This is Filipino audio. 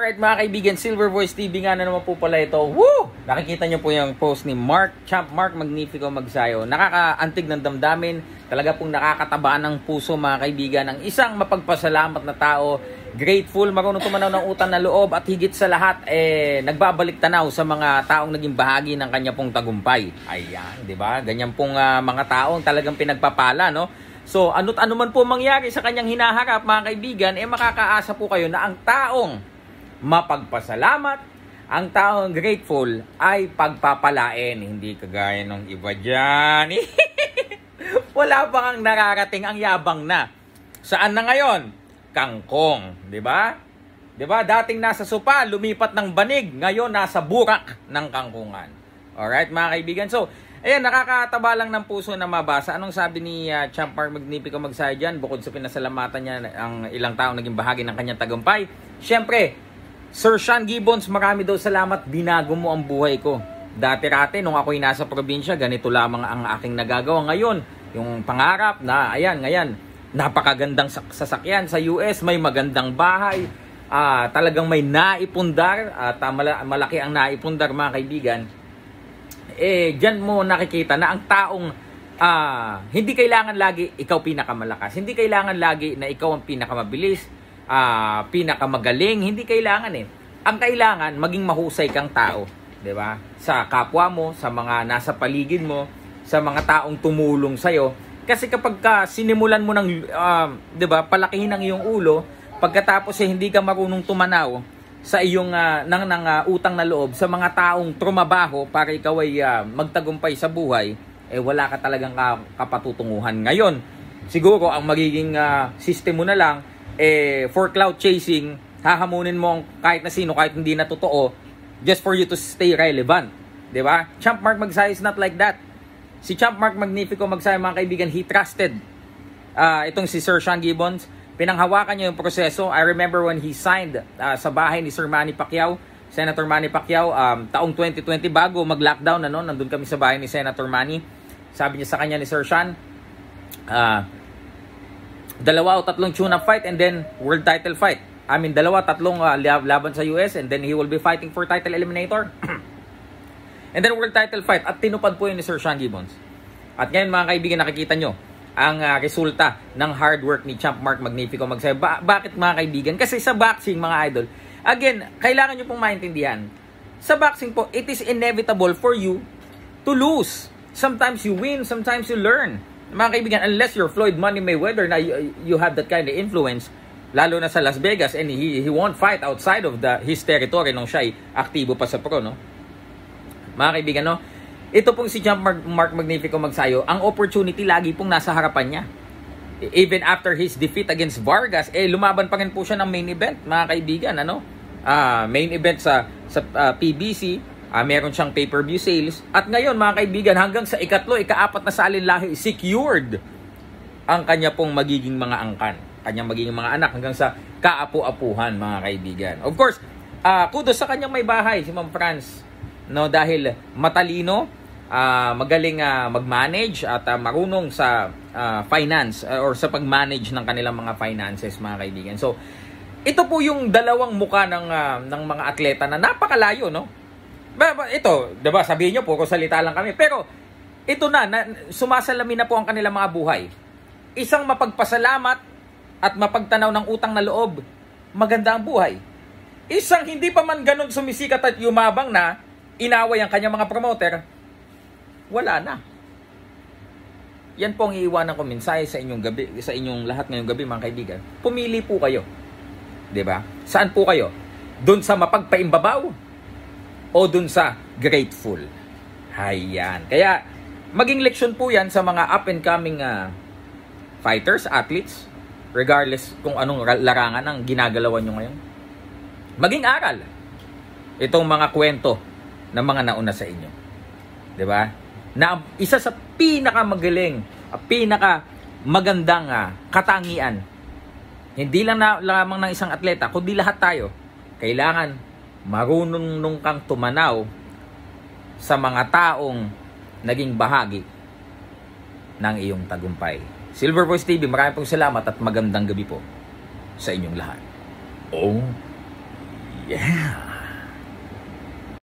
Alright mga kaibigan, Silver Voice TV nga na naman po pala ito. Woo! Nakikita nyo po yung post ni Champ Mark Magnifico Magsayo. Nakakaantig ng damdamin, talaga pong nakakataba ng puso mga kaibigan. Ang isang mapagpasalamat na tao, grateful, marunong tumanaw ng utang na loob at higit sa lahat, nagbabalik tanaw sa mga taong naging bahagi ng kanya pong tagumpay. Ayan, di ba? Ganyan pong mga taong talagang pinagpapala, no? So, ano't ano man po mangyari sa kanyang hinaharap mga kaibigan, makakaasa po kayo na ang taong mapagpasalamat, ang taong grateful ay pagpapalain, hindi kagaya ng iba dyan. Wala pa kang nararating, ang yabang na. Saan na ngayon? Kangkong, di ba? Di ba? Dating nasa sopa, lumipat ng banig, ngayon nasa burak ng kangkungan. Alright mga kaibigan, so ayan, nakakataba lang ng puso na mabasa. Anong sabi ni Champ Mark Magnifico Magsayo dyan? Bukod sa pinasalamatan niya ang ilang taong naging bahagi ng kanyang tagumpay, syempre, Sir Sean Gibbons, marami daw salamat, binago mo ang buhay ko. Dati-rati, nung ako'y nasa probinsya, ganito lamang ang aking nagagawa. Ngayon, yung pangarap na, ayan, napakagandang sasakyan sa US, may magandang bahay, talagang may naipundar, at malaki ang naipundar mga kaibigan. Dyan mo nakikita na ang taong hindi kailangan lagi ikaw pinakamalakas, hindi kailangan lagi na ikaw ang pinakamabilis, pinakamagaling, hindi kailangan Ang kailangan maging mahusay kang tao, 'di ba? Sa kapwa mo, sa mga nasa paligid mo, sa mga taong tumulong sa iyo. Kasi kapag sinimulan mo ng 'di ba, palakihin ang iyong ulo, pagkatapos hindi ka marunong tumanaw sa iyong ng utang na loob sa mga taong trumabaho para ikaw ay magtagumpay sa buhay, wala ka talagang kapatutunguhan. Ngayon, siguro ang magiging system mo na lang for cloud chasing, hahamunin mo kahit na sino, kahit hindi na totoo, just for you to stay relevant. Diba? Champ Mark Magsayo is not like that. Si Champ Mark Magnifico Magsayo, mga kaibigan, he trusted itong si Sir Sean Gibbons. Pinanghawakan niya yung proseso. I remember when he signed sa bahay ni Sir Manny Pacquiao, Senator Manny Pacquiao, taong 2020, bago mag-lockdown, nandun kami sa bahay ni Senator Manny. Sabi niya sa kanya ni Sir Sean, 2 o 3 tune-up fight and then world title fight. I mean, 2 o 3 laban sa US and then he will be fighting for title eliminator. And then world title fight. At tinupad po yun ni Sir Sean Gibbons. At ngayon mga kaibigan, nakikita nyo ang resulta ng hard work ni Champ Mark Magnifico Magsayo. Bakit mga kaibigan? Kasi sa boxing mga idol, again, kailangan nyo pong maintindihan. Sa boxing po, it is inevitable for you to lose. Sometimes you win, sometimes you learn. Mga kaibigan, unless you're Floyd Money Mayweather na you have that kind of influence, lalo na sa Las Vegas, and he won't fight outside of his territory nung siya ay aktibo pa sa pro, no? Mga kaibigan, no? Ito pong si Champ Mark Magnifico Magsayo, ang opportunity lagi pong nasa harapan niya. Even after his defeat against Vargas, lumaban pa rin po siya ng main event, mga kaibigan, main event sa PBC, meron siyang pay-per-view sales. At ngayon, mga kaibigan, hanggang sa ika-4 na salinlahi, secured ang kanya pong magiging mga angkan. Kanyang magiging mga anak hanggang sa kaapu-apuhan, mga kaibigan. Of course, kudos sa kanyang may bahay, si Ma'am France. No, dahil matalino, magaling mag-manage at marunong sa finance or sa pag-manage ng kanilang mga finances, mga kaibigan. So, ito po yung dalawang muka ng mga atleta na napakalayo, no? Ito, diba, sabihin nyo, puro salita lang kami. Pero, ito na sumasalamin na po ang kanilang mga buhay. Isang mapagpasalamat at mapagtanaw ng utang na loob, maganda ang buhay. Isang hindi pa man ganun sumisikat at yumabang na, inaway ang kanyang mga promoter, wala na. Yan po ang iiwanan ko mensahe sa inyong gabi, sa inyong lahat ngayong gabi, mga kaibigan. Pumili po kayo. Diba? Saan po kayo? Doon sa mapagpaimbabaw o dun sa grateful? Hayan. Kaya, maging leksyon po yan sa mga up-and-coming fighters, athletes, regardless kung anong larangan ang ginagalawan nyo ngayon. Maging aral itong mga kwento ng mga nauna sa inyo. Diba? Na isa sa pinakamagaling, pinakamagandang katangian, hindi lang lamang ng isang atleta, kundi lahat tayo, kailangan marunong kang tumanaw sa mga taong naging bahagi ng iyong tagumpay. Silver Voice TV, maraming pong salamat at magandang gabi po sa inyong lahat. Oh, Yeah!